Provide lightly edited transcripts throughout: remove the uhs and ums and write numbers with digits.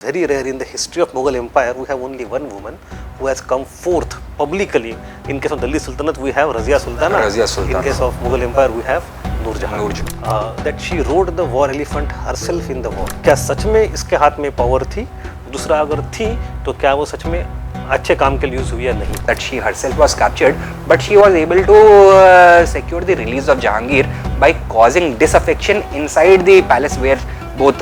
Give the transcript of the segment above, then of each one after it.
Very rare in the history of Mughal Empire. We have only one woman who has come forth publicly. In case of Delhi Sultanate, we have Razia Sultana. In case of Mughal Empire, we have Noor Jahan. That she rode the war elephant herself in the war. क्या सच में इसके हाथ में power थी? दूसरा अगर थी तो क्या वो सच में अच्छे काम के लिए यूज हुई या नहीं? That she herself was captured, but she was able to secure the release of Jahangir by causing disaffection inside the palace where both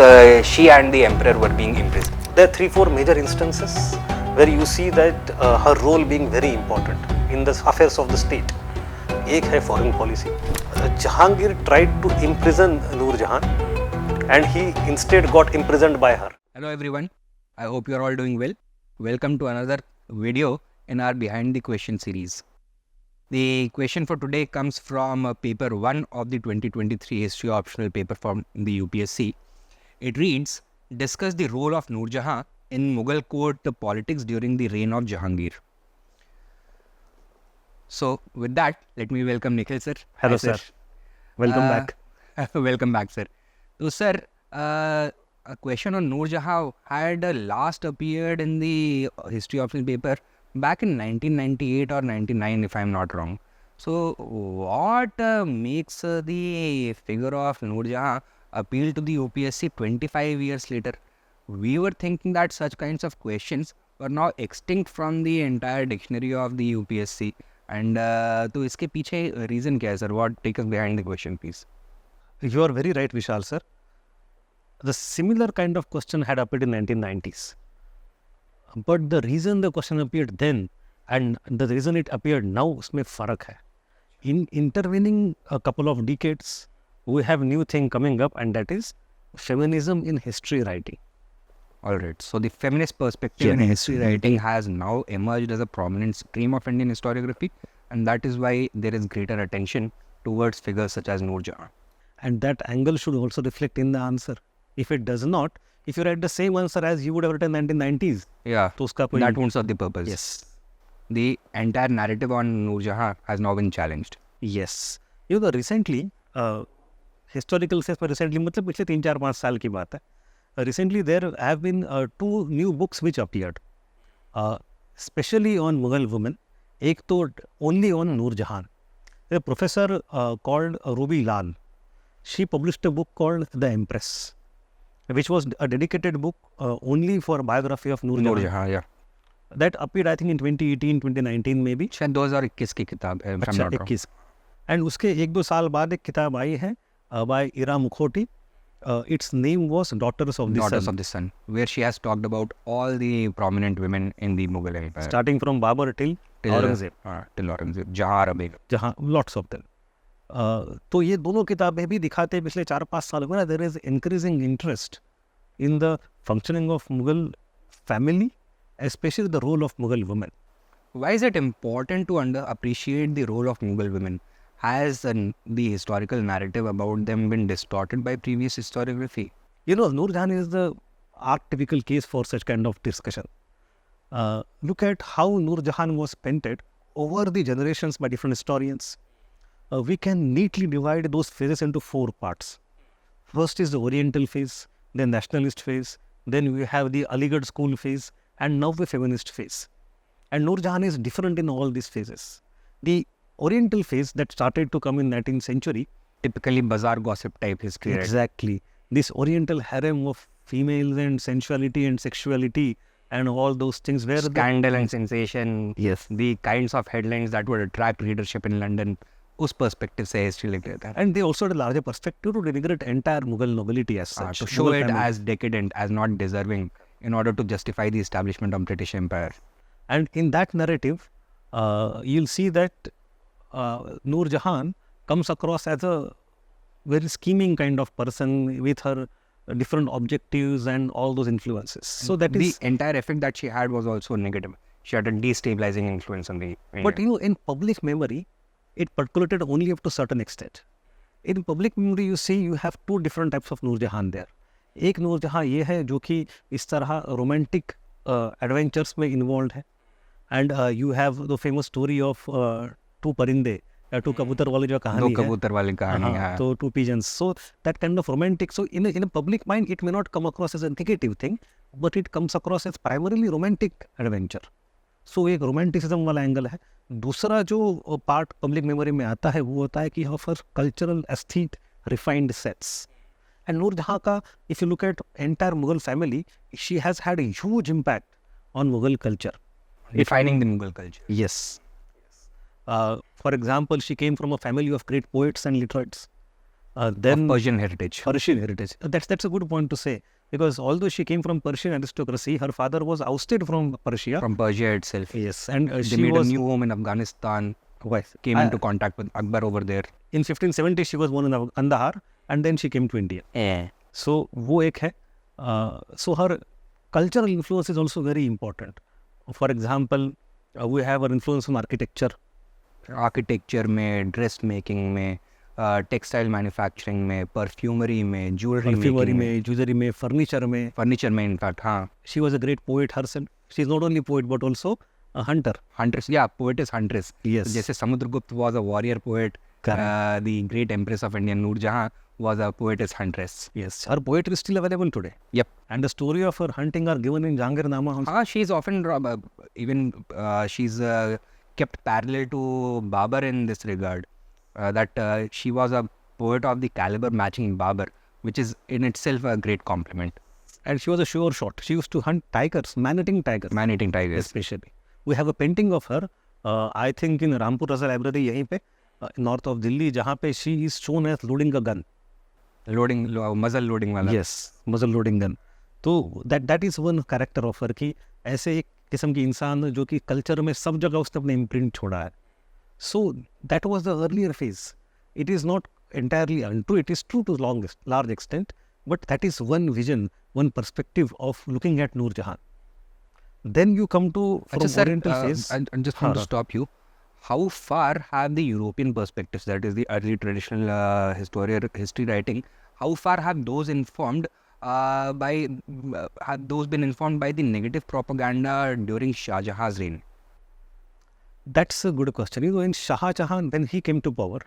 she and the emperor were being imprisoned. There are 3-4 major instances where you see that her role being very important in the affairs of the state. एक है foreign policy. Jahangir tried to imprison Noor Jahan and he instead got imprisoned by her. Hello everyone, I hope you are all doing well. Welcome to another video in our Behind the Question series. The question for today comes from paper 1 of the 2023 history optional paper from the UPSC. It reads, discuss the role of Noor Jahan in Mughal court politics during the reign of Jahangir. So with that, let me welcome Nikhil sir. Hello Hi, sir. Welcome back. Welcome back sir. So sir, a question on Noor Jahan had last appeared in the history optional paper back in 1998 or 99 if I am not wrong. So what makes the figure of Noor Jahan appeal to the UPSC 25 years later? We were thinking that such kinds of questions were now extinct from the entire dictionary of the UPSC. And तो इसके पीछे reason क्या है sir? What take us behind the question please? You are very right, Vishal sir. The similar kind of question had appeared in 1990s. But the reason the question appeared then and the reason it appeared now, उसमें फर्क है. In intervening a couple of decades, we have new thing coming up, and that is feminism in history writing. Alright, so the feminist perspective in history writing has now emerged as a prominent stream of Indian historiography, and that is why there is greater attention towards figures such as Noor Jahan. And that angle should also reflect in the answer. If it does not, if you write the same answer as you would have written in 1990s, Yeah, तो उसका कोई that won't serve the purpose. Yes. The entire narrative on Noor Jahan has now been challenged. Yes. You know, recently, historical sense में recently मतलब पिछले 3-4-5 साल की बात है. Recently there have been 2 new books which appeared, especially on Mughal women. एक तो only on Noor Jahan. A professor called Ruby Lal. She published a book called The Empress, which was a dedicated book only for biography of Noor Noor Jahan. Jahan, yeah. That appeared I think in 2018, 2019 maybe. शायद 2021 की किताब है, if I'm अच्छा not wrong. 21. And उसके 1-2 साल बाद एक किताब आई है by Ira Mukhoty. It's name was daughters of the Daughters Sun, of the Sun, where she has talked about all the prominent women in the Mughal Empire. Starting from Babur till Aurangzeb, Till Aurangzeb, Jahan Ara Begum. जहाँ lots of them. तो ये दोनों किताबें भी दिखाते हैं पिछले 4-5 सालों में there is increasing interest in the functioning of Mughal family, especially the role of Mughal women. Why is it important to appreciate the role of Mughal women? Has the historical narrative about them been distorted by previous historiography? You know, Noor Jahan is the archetypical case for such kind of discussion. Look at how Noor Jahan was painted over the generations by different historians. We can neatly divide those phases into 4 parts. First is the Oriental phase, then nationalist phase, then we have the Aligarh school phase, and now the feminist phase. And Noor Jahan is different in all these phases. The Oriental phase that started to come in 19th century, Typically bazaar gossip type history. Right? exactly, this Oriental harem of females and sensuality and sexuality and all those things where Scandal and sensation. Yes. The kinds of headlines that would attract readership in London. उस perspective से history लिख रहे थे. and they also had a larger perspective to denigrate entire Mughal nobility as such. To show Mughal it family. as decadent, as not deserving, in order to justify the establishment of British Empire. And in that narrative, you'll see that Noor Jahan comes across as a very scheming kind of person with her different objectives and all those influences. So that The is, entire effect that she had was also negative. She had a destabilizing influence on the. but you know, in public memory, it percolated only up to certain extent. In public memory, you see, you have 2 different types of Noor Jahan there. एक नूर जहाँ ये है जो कि इस तरह romantic adventures में involve है. And you have the famous story of 2 परिंदे या 2 कबूतर वाली जो कहानी दो है. कबूतर वाली कहानी है. तो 2 pigeons. So that kind of romantic. So in a public mind, it may not come across as a negative thing, but it comes across as primarily romantic adventure. So एक रोमांटिसिज्म वाला एंगल है. दूसरा जो part public memory में आता है वो होता है कि of her cultural aesthete refined sets. And Nur Jahan का if you look at entire Mughal family, she has had a huge impact on Mughal culture. Defining the Mughal culture. Yes. For example, she came from a family of great poets and literates. Then Of Persian heritage. Persian heritage. That's a good point to say, because although she came from Persian aristocracy, her father was ousted from Persia. From Persia itself. Yes, and They she made was a new home in Afghanistan. wife. Came into contact with Akbar over there. In 1570 she was born in Kandahar, and then she came to India. Yeah. So वो एक है. So her cultural influence is also very important. For example, we have her influence from architecture. Architecture में, dress making में, textile manufacturing में, perfumery में, jewellery Perfumery में, jewelry में, furniture में. फर्नीचर में, इनफैक्ट हाँ. She was a great poet herself. She is not only poet but also a hunter. Huntress, yeah, poetess huntress. Yes. जैसे Samudragupta was a warrior poet. The great empress of India, Noor Jahan, was a poetess huntress. Yes. Her poetry is still available today. Yep. And the story of her hunting are given in Jahangirnama also. She's often she's kept parallel to Babur in this regard. That she was a poet of the caliber matching Babur, which is in itself a great compliment. And she was a sure shot. She used to hunt tigers, man-eating tigers. Man-eating tigers. Especially. We have a painting of her, I think in Rampur Raza Library यहीं पे, north of Delhi, जहाँ पे she is shown as loading a gun. Muzzle loading वाला. Yes, muzzle loading gun. तो that is one character of her कि ऐसे एक किस्म की इंसान जो कि कल्चर में सब जगह उसने अपने इम्प्रिंट छोड़ा है. So that was the earlier phase. It is not entirely untrue. It is true to large extent, but that is one vision, one perspective of looking at Noor Jahan. Then you come to from Achha, sir, Oriental phase. I just want to stop you. How far have the European perspectives, that is the early traditional history writing, how far have those informed have those been informed by the negative propaganda during Shah Jahan's reign? That's a good question. You know, in Shah Jahan, when he came to power,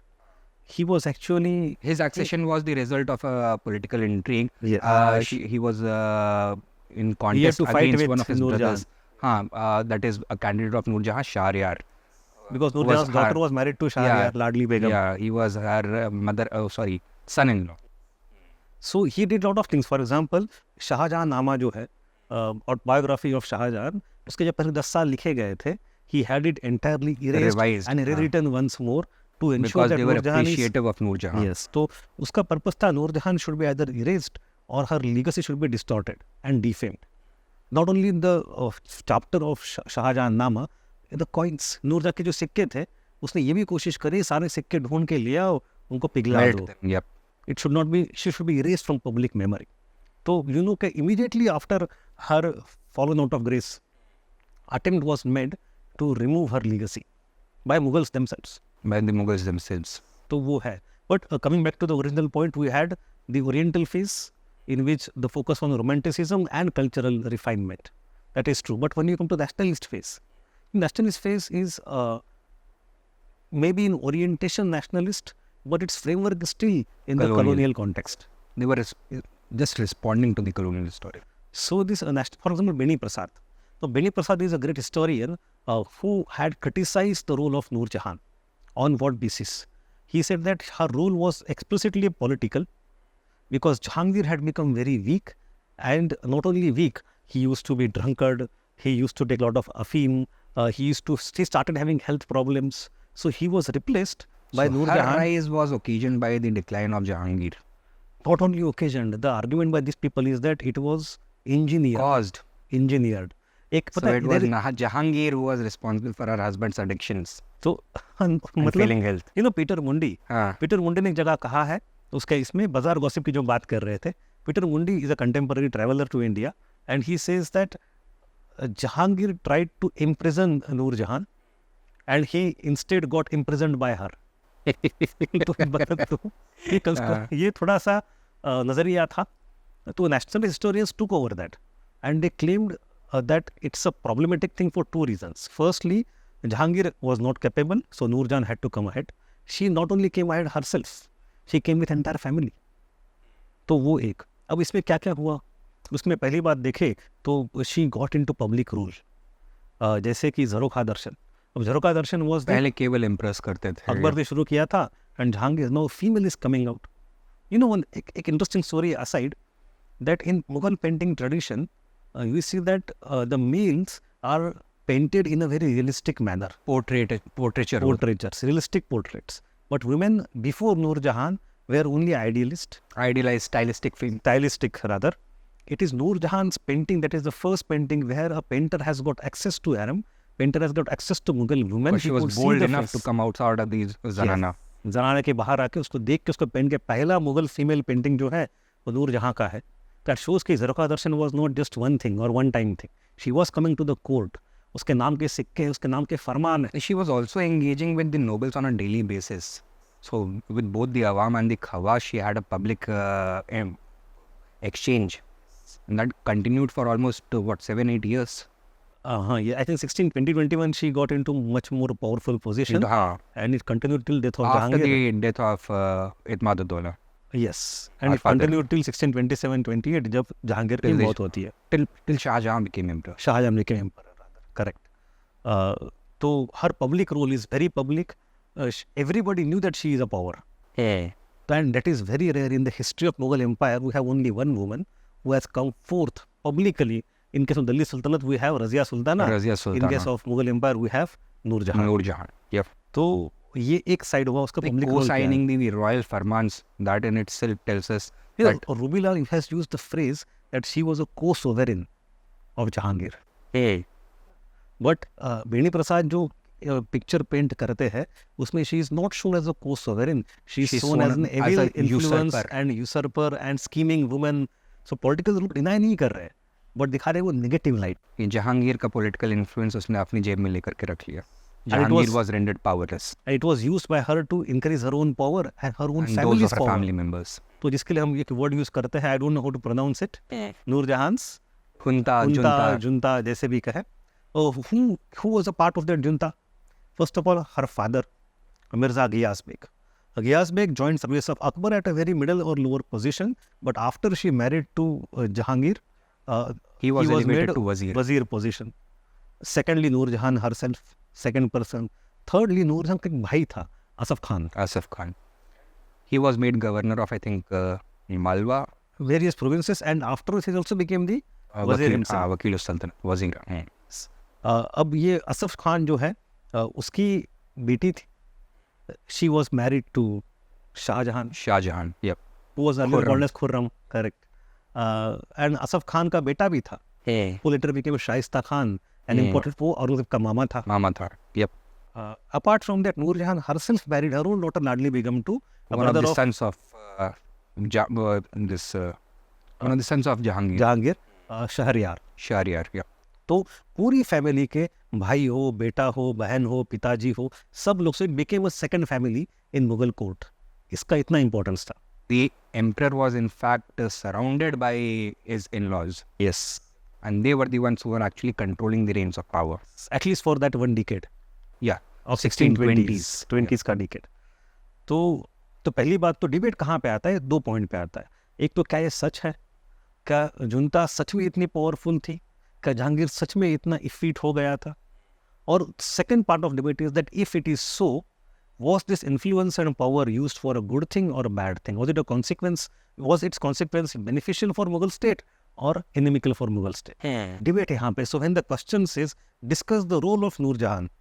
he was actually... His accession was the result of a political intrigue. Yeah. He was in He had contest to fight against with one of his Noor brothers. That is a candidate of Noor Jahan, Shahryar. Because Noor was Jahan's daughter her- was married to Yeah. Shahryar, Ladli Begum. Yeah, he was her son-in-law. So he did lot of things. For example, Shahjahan नामा जो है autobiography of Shahjahan, उसके जब पहले 10 साल लिखे गए थे, he had it entirely erased Revised, and rewritten once more to ensure Because that they were Noor Jahan is... appreciative of Noor Jahan. Yes, तो उसका पर्पस था Noor Jahan should be either erased or her legacy should be distorted and defamed. Not only in the chapter of Shahjahan नामा, the coins, नूर जहाँ के जो सिक्के थे, उसने ये भी कोशिश करी सारे सिक्के ढूंढ के ले आओ, उनको पिघला Melt दो. them, yep. It should not be, she should be erased from public memory. So, you know, immediately after her fallen out of grace, attempt was made to remove her legacy by Mughals themselves. By the Mughals themselves. So, wo hai. But coming back to the original point, we had the Oriental phase in which the focus on romanticism and cultural refinement. That is true. But when you come to the nationalist phase is maybe in orientation nationalist, but its framework is still in the colonial context. They were just responding to the colonial story. So this, for example, Beni Prasad. So Beni Prasad is a great historian who had criticized the role of Noor Jahan. On what basis? He said that her role was explicitly political because Jahangir had become very weak, and not only weak, he used to be drunkard, he used to take a lot of afim, he started having health problems. So he was replaced by So Noor her Jahan. rise was occasioned by the decline of Jahangir. Not only occasioned, the argument by these people is that it was engineered. Caused. Engineered. एक So पता it है, was there- Jahangir who was responsible for her husband's addictions तो and मतलब failing health. you know Peter मुंडी हाँ. Peter मुंडी ने एक जगह कहा है उसके इसमें बाजार गॉसिप की जो बात कर रहे थे Peter Mundy is a contemporary traveller to India and he says that Jahangir tried to imprison Noor Jahan and he instead got imprisoned by her. तो ये थोड़ा सा नजरिया था. तो national historians took over that and they claimed that it's a problematic thing for two reasons. Firstly, Jahangir was not capable, so Noor Jahan had to come ahead. She not only came ahead herself, she came with entire family. तो वो एक. अब इसमें क्या क्या हुआ? उसमें पहली बात देखे तो she got into public rule, जैसे कि ज़रोखा दर्शन. अब ज़रोखा दर्शन वाज पहले केवल इम्प्रेस करते थे. अकबर ने शुरू किया था, and Jahangir now female is coming out. You know एक interesting story aside, that in Mughal painting tradition, you see that the males are painted in a very realistic manner. Portraiture. Portraitures, realistic portraits. But women before Noor Jahan were only idealist, Idealized stylistic film. stylistic rather. It is Noor Jahan's painting that is the first painting where a painter has got access to harem, painter has got access to Mughal women. But she He was could see bold the enough to face. come outside of these Zanana. जनाना के बाहर आके उसको देख के उसको paint के पहला मुगल फीमेल पेंटिंग जो है वो नूर जहाँ का है. दैट शोज कि jharokha darshan was not just one thing और one time thing. She was coming to the court. उसके नाम के सिक्के, उसके नाम के फरमान है. She was also engaging with the nobles on a daily basis. So with both the Awam and the Khawas, she had a public exchange. And that continued for almost, 7-8 years. हाँ, ये I think 2021 she got into much more powerful position and it continued till death of After Jahangir. the death of Itmaduddaulah. Yes, and Our it father. Continued till 1627-28 जब जहांगीर की Till मौत होती है. Till Shah Jahan became emperor. Shahjahan became emperor rather. Correct. तो her public role is very public. Everybody knew that she is a power. And that is very rare in the history of Mughal Empire. We have only one woman who has come forth publicly. In case of Delhi Sultanate, we have Razia Sultana. Razia In case Sultana. of Mughal Empire, we have Noor Jahan. Noor Jahan. Yep. तो ये एक side हुआ उसका Like public role. co-signing the royal farmans, that in itself tells us Yeah, that Rubilal has used the phrase that she was a co-sovereign of Jahangir. But Beni Prasad जो picture paint करते हैं उसमें she is not shown as a co-sovereign, she is She's shown as shown an as evil a influence usurper. And usurper and scheming woman. So political rule deny नहीं कर रहे but दिखा रहे वो negative light. ये जहांगीर का political influence उसने अपनी जेब में लेकर के रख लिया. it Jahangir was- was rendered powerless. It was used by her to increase her own power and her own And those families of her power. family members. तो जिसके लिए हम एक वर्ड यूज करते हैं, I don't know how to pronounce it, Nur Jahan's Junta, junta जैसे भी कहे. Who was a part of that junta? First of all, her father, Mirza Ghiyas Beg. Ghiyas Beg joined service of Akbar at a very middle or lower position, but after she married to Jahangir, he was elevated made to wazir. Wazir position. Secondly, Noor Jahan herself, second person. Thirdly, Noor Jahan का एक भाई था, Asaf Khan. Asaf Khan. He was made governor of, I think, Malwa. Various provinces, and afterwards he also became the Wazir himself. Wakil Sultan, wazir. अब ये असफ खान जो है उसकी बेटी थी. She was married to Shah Jahan, Shah Jahan. Yep. who was earlier called as Khurram. Correct. And Asaf Khan का बेटा भी था, who later became Shaista Khan, an important, वो औरंगजेब का मामा था. Mama Thar. Yep. Apart from that, Noor Jahan herself married her own daughter Ladli Begum to a One of brother the of sons of one of the sons of Jahangir. Jahangir, Shahryar. Shahryar. Yep. तो पूरी family के भाई हो, बेटा हो, बहन हो, पिताजी हो, सब लोग से became a second family in Mughal court. इसका इतना इंपॉर्टेंस था. The emperor was in fact surrounded by his in-laws. Yes. And they were the ones who were actually controlling the reins of power. At least for that one decade Yeah. of 1620s 20s का decade. तो पहली बात तो debate कहाँ पे आता है, दो पॉइंट पे आता है. एक तो क्या ये सच है, क्या जुनता सच में इतनी पावरफुल थी, क्या जहांगीर सच में इतना इफीट हो गया था. और second part of debate is that if it is so, was this influence and power used for a good thing or a bad thing? Was it a consequence? Was its consequence beneficial for Mughal state or inimical for Mughal state? Debate यहाँ पे. So when the question says discuss the role of Noor Jahan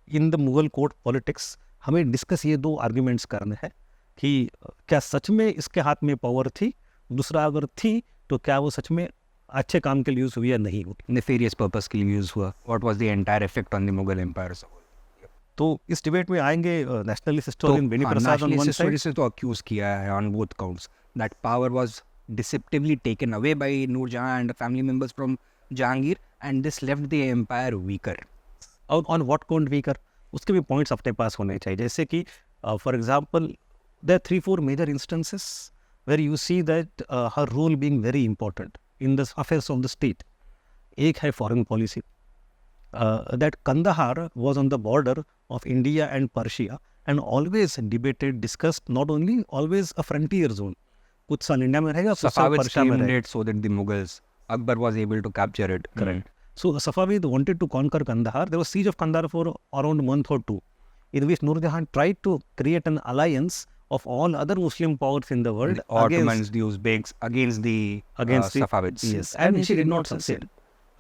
in the Mughal court politics, हमें discuss ये दो arguments करने हैं कि क्या सच में इसके हाथ में पावर थी, दूसरा अगर थी तो क्या वो सच में अच्छे काम के लिए यूज हुई या नहीं हुई. Nefarious purpose के लिए use हुआ. What was the entire effect on the Mughal empire as a whole? तो इस डिबेट में आएंगे nationalist historian Beni Prasad on one side. से तो अक्यूज किया है on both counts that power was deceptively taken away by Noor Jahan and family members from Jahangir, and this left the empire weaker. On what count weaker, उसके भी points अपने पास होने चाहिए. जैसे कि for example there 3-4 major instances where you see that her role being very important in the affairs of the state. एक है foreign policy, that Kandahar was on the border of India and Persia and always debated, discussed, not only always a frontier zone. कुछ साल India में रहेगा, कुछ साल Safavids Persia में claimed रहेगा. it so that the Mughals Akbar was able to capture it. Correct. So Safavid wanted to conquer Kandahar. There was siege of Kandahar for around a month or two, in which Nur Jahan tried to create an alliance of all other Muslim powers in the world The Ottomans, the Uzbeks, against the Safavids. Yes, and she did not succeed.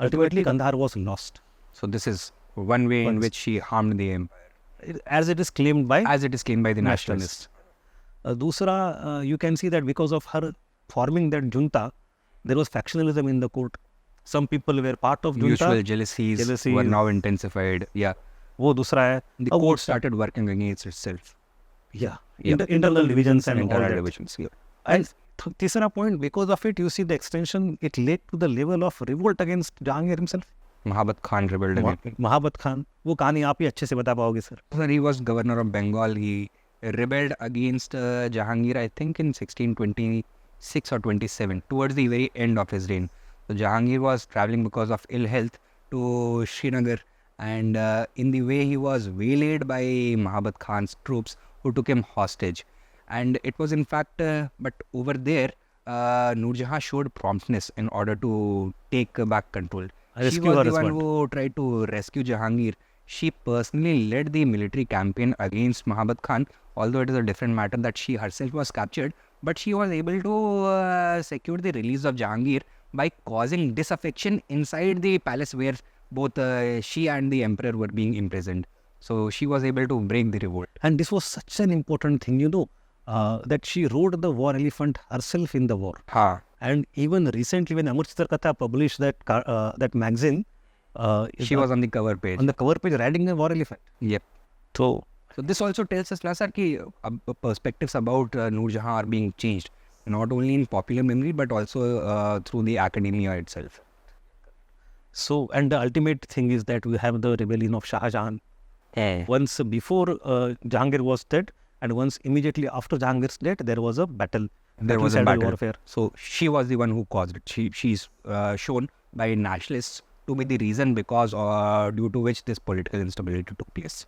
Ultimately, Kandahar was lost, So this is one way in which she harmed the empire, as it is claimed by as it is claimed by the nationalists. Dusra, you can see that because of her forming that junta, there was factionalism in the court. Some people were part of junta. Mutual jealousies were now intensified. Yeah, वो दूसरा है. the court started working against itself. Yeah. Yeah. Internal divisions and all Internal that. divisions. Yeah. And तीसरा point, because of it, you see the extension, it led to the level of revolt against Jahangir himself. Mahabat Khan rebelled again. Mahabat Khan, वो कहानी आप ही अच्छे से बता पाओगे sir. Sir, he was governor of Bengal. He rebelled against Jahangir, I think, in 1626 or 27, towards the very end of his reign. So Jahangir was traveling because of ill health to Srinagar, and in the way he was waylaid by Mahabat Khan's troops, who took him hostage. And it was in fact, but over there, Nur Jahan showed promptness in order to take back control. She Rescue was her the one husband. who tried to rescue Jahangir. She personally led the military campaign against Mahabat Khan, although it is a different matter that she herself was captured, but she was able to secure the release of Jahangir by causing disaffection inside the palace where both she and the emperor were being imprisoned. So she was able to break the revolt. And this was such an important thing, that she rode the war elephant herself in the war. Ha. And even recently, when Amar Chitarkatha published that magazine, She was on the cover page. on the cover page riding a war elephant. Yep. So So this also tells us, sir, ki perspectives about Nur Jahan are being changed, not only in popular memory but also through the academia itself. and the ultimate thing is that we have the rebellion of Shah Jahan. Once before Jahangir was dead, and once immediately after Jahangir's death, there was a battle. There was a Battle battle. warfare. So she was the one who caused it. She's shown by nationalists to be the reason because due to which this political instability took place.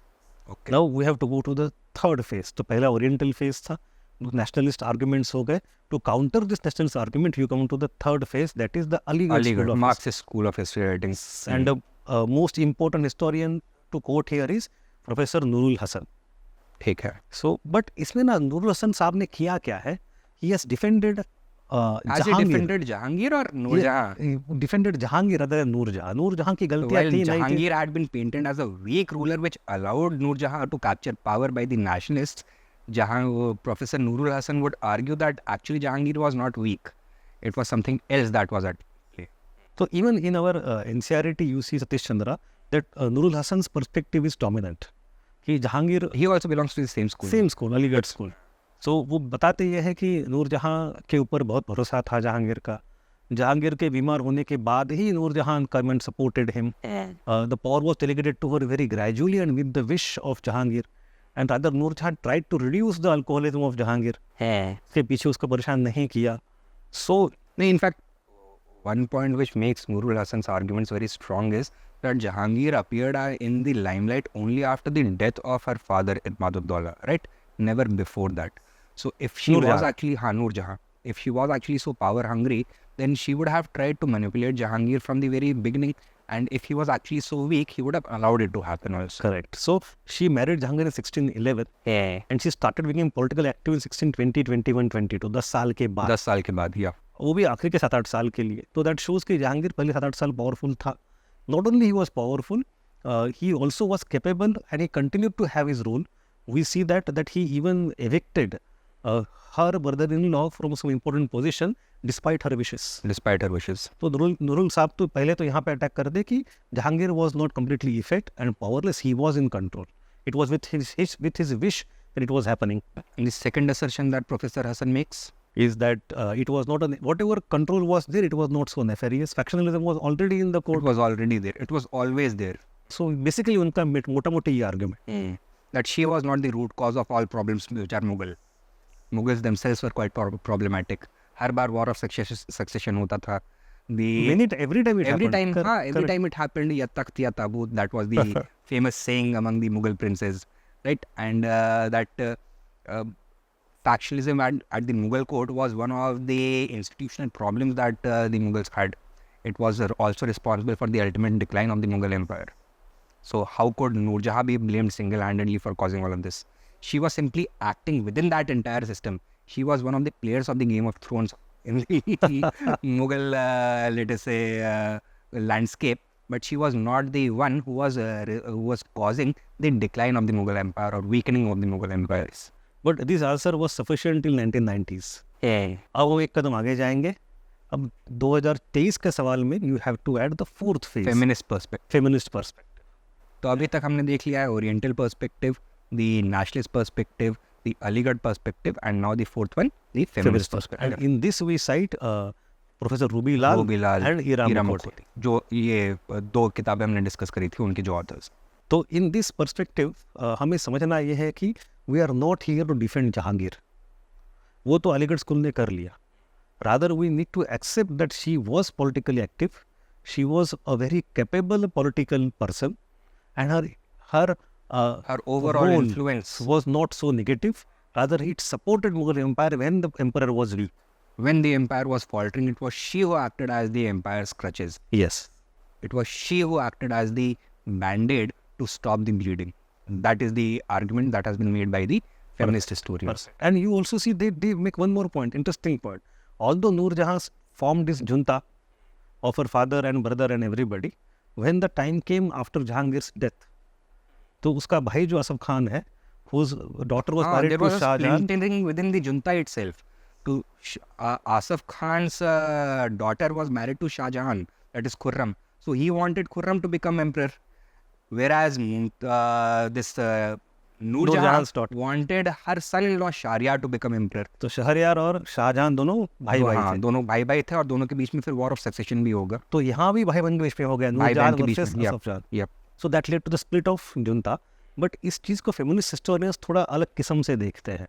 Okay. Now we have to go to the third phase. तो पहला oriental phase था, nationalist arguments हो गए. To counter this nationalist argument, you come to the third phase, that is the Aligarh School Aligarh, of Marxist School of History Writing. History. And the most important historian to quote here is Professor Nurul Hasan. ठीक है. So, but इसमें ना नूरुल हसन साहब ने किया क्या है? He has defended Has he Jahangir. defended Jahangir or Nur Jahan? He defended Jahangir rather than Nur Jahan. Nur Jahan की गलतियाँ While थी नहीं थी. Jahangir had been painted as a weak ruler which allowed Nur Jahan to capture power by the nationalists, Professor Nurul Hasan would argue that actually Jahangir was not weak. It was something else that was at play. So even in our NCRT, you see Satish Chandra that Nurul Hasan's perspective is dominant. कि Jahangir He also belongs to the same school. Same school Aligarh school. So वो बताते ये है कि नूरजहां के ऊपर बहुत भरोसा था जहांगीर का. जहांगीर के बीमार होने के बाद ही Nur Jahan government supported him. The power was delegated to her very gradually and with the wish of Jahangir. And rather Nur Jahan tried to reduce the alcoholism of Jahangir. के पीछे उसको परेशान नहीं किया. So In fact, one point which makes Nurul Hasan's arguments very strong is that Jahangir appeared in the limelight only after the death of her father, Idmaduddaulah, right? Never before that. So if she Nur was Jahan. actually Nur Jahan, if she was actually so power hungry, then she would have tried to manipulate Jahangir from the very beginning. And if he was actually so weak, he would have allowed it to happen also. Correct. So she married Jahangir in 1611 and she started becoming political active in 1620, 21, 22. 10 साल के बाद. 10 साल के बाद, yeah. वो भी आखिर के 7-8 साल के लिए. तो दैट शोज कि जहांगीर पहले 7-8 साल पावरफुल था. Not only he was powerful, he also was capable and he continued to have his role. We see that he even evicted her brother-in-law from some important position despite her wishes. Despite her wishes. तो नूरुल साहब तो पहले तो यहाँ पे attack कर दे कि Jahangir was not completely effect and powerless. He was in control. It was with his wish that it was happening. And the second assertion that Professor Hasan makes Is that it was not whatever control was there, it was not so nefarious. Factionalism was already in the court. it was already there. It was always there. So basically उनका मोटा-मोटी ये argument. That she was not the root cause of all problems which are Mughal. Mughals themselves were quite problematic. Her bar war of succession होता था. Every time it Every happened. time, every time it happened, ya takht ya tabut, that was the famous saying among the Mughal princes, right? And that factionalism at the Mughal court was one of the institutional problems that the Mughals had. it was also responsible for the ultimate decline of the Mughal Empire. So how could Noor Jahan be blamed single-handedly for causing all of this? She was simply acting within that entire system. She was one of the players of the Game of Thrones in the Mughal, let us say, landscape. But she was not the one who was causing the decline of the Mughal Empire or weakening of the Mughal empires. But this answer was sufficient till 1990s. अब हम एक कदम आगे जाएंगे. अब 2023 के सवाल में you have to add the fourth phase, Feminist perspective. feminist perspective. तो अभी तक हमने देख लिया है oriental perspective, the nationalist perspective, the Aligarh perspective and now the fourth one the feminist perspective. And in this we cite Professor Ruby Lal and Ira Mukherjee. जो ये दो किताबें हमने डिस्कस करी थी उनके जो ऑथर्स. तो इन दिस पर्सपेक्टिव हमें समझना ये है कि we are not here to defend Jahangir. वो तो अलीगढ़ स्कूल ने कर लिया. Rather we need to accept that she was politically active, she was a very capable political person, and her overall role influence was not so negative. Rather, it supported Mughal Empire when the emperor was weak. when the empire was faltering, it was she who acted as the empire's crutches. Yes. It was she who acted as the band-aid to stop the bleeding. That is the argument that has been made by the feminist historians. And you also see they make one more point, interesting point. Although Noor Jahan formed this junta of her father and brother and everybody, when the time came after Jahangir's death, तो उसका भाई जो असफ खान है, whose daughter was married there to was a Shah Jahan. splintering within the junta itself. To Asaf Khan's daughter was married to Shah Jahan, that is Khurram. So he wanted Khurram to become emperor, whereas this Noor Jahan Jahan's daughter wanted her son-in-law Shahryar to become emperor. तो शहरयार और शाहजहां दोनों भाई भाई थे. दोनों भाई भाई थे और दोनों के बीच में फिर वॉर ऑफ सक्सेशन भी होगा. तो यहाँ भी भाई बहन के बीच में हो गया, भाई बहन नूरजहां के बीच वर्सेस में. Asaf Jan. Yep. So that led to the split of junta. But इस चीज़ को फेमिनिस्ट हिस्टोरियंस थोड़ा अलग किस्म से देखते हैं.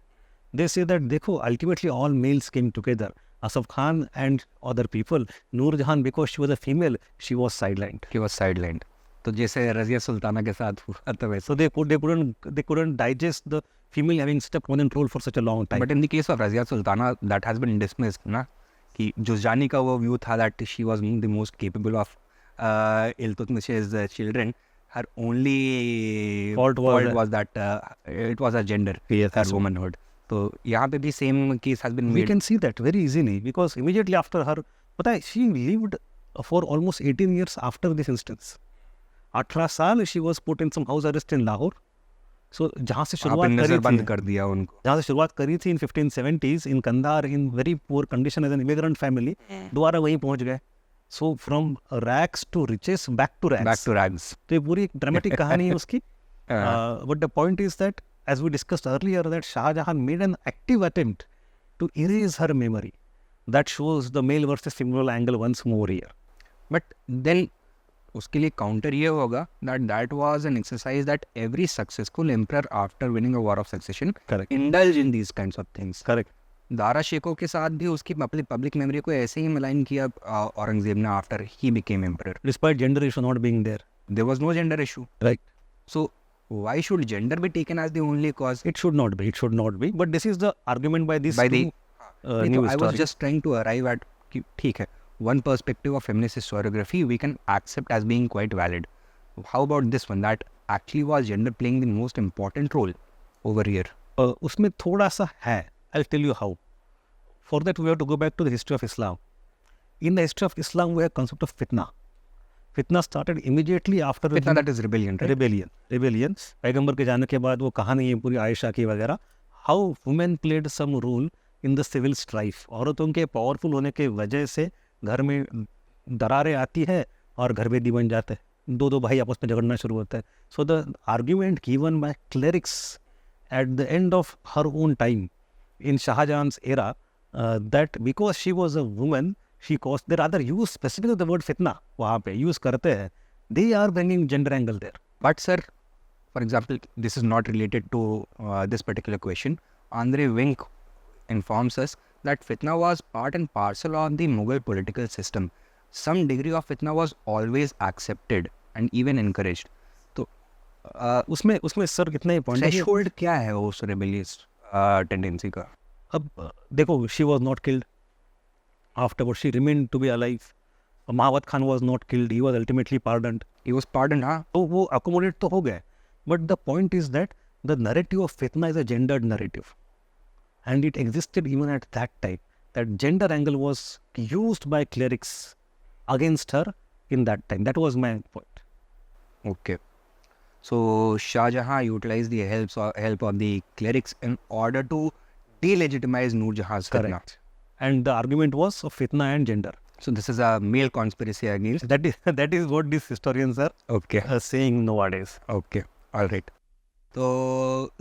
दे से दैट देखो ultimately all males came together. Asaf Khan and other people. Nur Jahan because she was a female, she was sidelined. He was sidelined. तो जैसे रजिया सुल्ताना के साथ हुआ था वैसे. So they couldn't digest the female having such a prominent role for such a long time. But in the case of Razia Sultana, that has been dismissed, ना कि जुज़जानी का वो व्यू था that she was the most capable of Iltutmish's children. Her only Fault was that it was her gender, Yes, her yes. womanhood. तो यहाँ पे भी same case has been We made. can see that very easily because immediately after her, पता है, she lived for almost 18 years after this instance. 18 साल she was put in some house arrest in Lahore. So जहाँ से वहाँ पे शुरुआत नजर करी बंद थी, कर दिया उनको. जहाँ से शुरुआत करी थी in 1570s in Kandahar in very poor condition as an immigrant family, दोबारा वहीं पहुँच गए. So from rags to riches back to rags. Back to rags. तो ये पूरी एक ड्रामेटिक कहानी है उसकी. But the point is that, as we discussed earlier, that Shah Jahan made an active attempt to erase her memory. That shows the male versus female angle once more here. But then उसके लिए counter ये होगा that was an exercise that every successful emperor after winning a war of succession Correct. indulge in these kinds of things. Correct. Dara शेको के साथ भी उसकी public memory को ऐसे ही मलाइन किया औरंगजेब ने after he became emperor. Despite gender issue not being there. There was no gender issue. Right. So why should gender be taken as the only cause? It should not be. It should not be. But this is the argument by these By two the new I was historians. just trying to arrive at कि ठीक है, one perspective of feminist historiography we can accept as being quite valid. How about this one, that actually was gender playing the most important role over here? उसमें थोड़ा सा है. I'll tell you how. For that we have to go back to the history of Islam. In the history of Islam we have concept of fitna. Fitna started immediately after Fitna, that is rebellion, right? rebellion. पैगंबर के जाने के बाद वो कहानी है पूरी आयशा की वगैरह. How women played some role in the civil strife. औरतों के पावरफुल होने के वजह से घर में दरारें आती है और घर बेदी बन जाते हैं. दो भाई आपस में झगड़ना शुरू होता है. So the argument given by clerics at the end of her own time in Shah Jahan's era, that because she was a woman, she caused, they rather use specifically the word fitna वहाँ पे use करते हैं. They are bringing gender angle there. But sir, for example, this is not related to this particular question. Andre Wink informs us that fitna was part and parcel of the Mughal political system. Some degree of fitna was always accepted and even encouraged. तो उसमें sir कितना ही point है. Threshold क्या है उस rebellious tendency का? अब देखो, she was not killed. Afterwards she remained to be alive. महावत Khan was not killed, he was ultimately pardoned. He was pardoned, हाँ. तो वो accommodate तो हो गए. But the point is that the narrative of fitna is a gendered narrative. And it existed even at that time. That gender angle was used by clerics against her in that time. That was my point. Okay. So Shah Jahan utilized the help of the clerics in order to delegitimize Noor Jahan's fitna. Correct. And the argument was of fitna and gender. So this is a male conspiracy against. That is what these historians are Okay. saying nowadays. Okay. All right. तो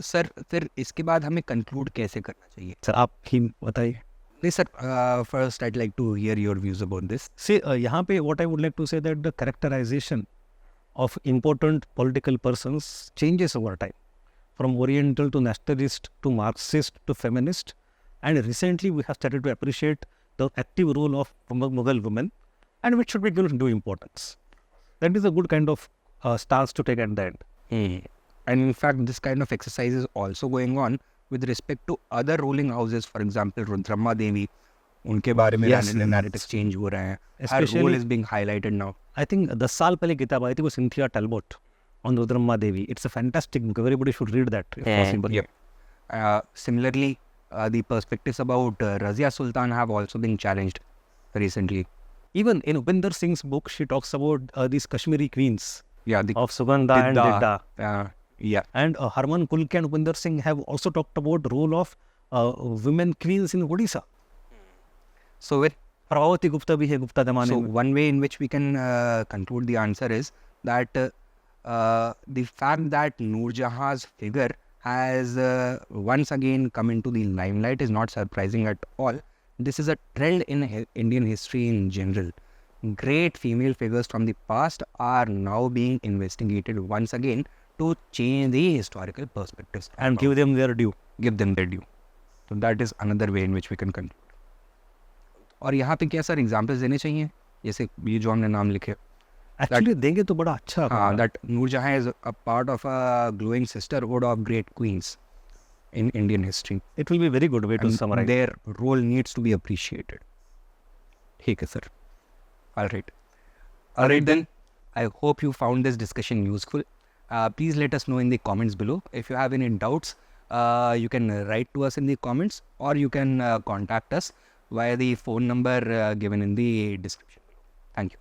sir फिर इसके बाद हमें conclude कैसे करना चाहिए? Sir आप ही बताइए. नहीं sir, first I'd like to hear your views about this. See, यहाँ पे what I would like to say that the characterization of important political persons changes over time, from Oriental to nationalist to Marxist to feminist, and recently we have started to appreciate the active role of Mughal women, and which should be given due importance. That is a good kind of stance to take at the end. And in fact, this kind of exercise is also going on with respect to other ruling houses. For example, Rudramma Devi, उनके बारे में Yes, narratives change हो रहे हैं. Her Especially- role is being highlighted now. I think 10 साल पहले किताब आई थी वो Cynthia Talbot on Rudramma Devi. It's a fantastic book. Everybody should read that if possible. Yep. Similarly, the perspectives about Razia Sultan have also been challenged recently. Even in Upinder Singh's book, she talks about these Kashmiri queens Yeah, the of Sugandha and Didda. Didda. Yeah. And Harman Kulke and Upinder Singh have also talked about role of women queens in Odisha. So with Pravati Gupta भी है गुप्ता जमाने So में. one way in which we can conclude the answer is that the fact that Noor Jahan's figure has once again come into the limelight is not surprising at all. This is a trend in Indian history in general. Great female figures from the past are now being investigated once again to change the historical perspectives And give them their due. give them their due. So that is another way in which we can conclude. और यहाँ पे क्या sir examples देने चाहिए, जैसे ये जो हमने नाम लिखे? Actually देंगे तो बड़ा अच्छा होगा. That Noor Jahan is a part of a glowing sisterhood of great queens in Indian history. It will be very good way to And summarize. their role needs to be appreciated. ठीक है sir. All right. All right then. I hope you found this discussion useful. Please let us know in the comments below. If you have any doubts, you can write to us in the comments, or you can contact us via the phone number given in the description below. Thank you.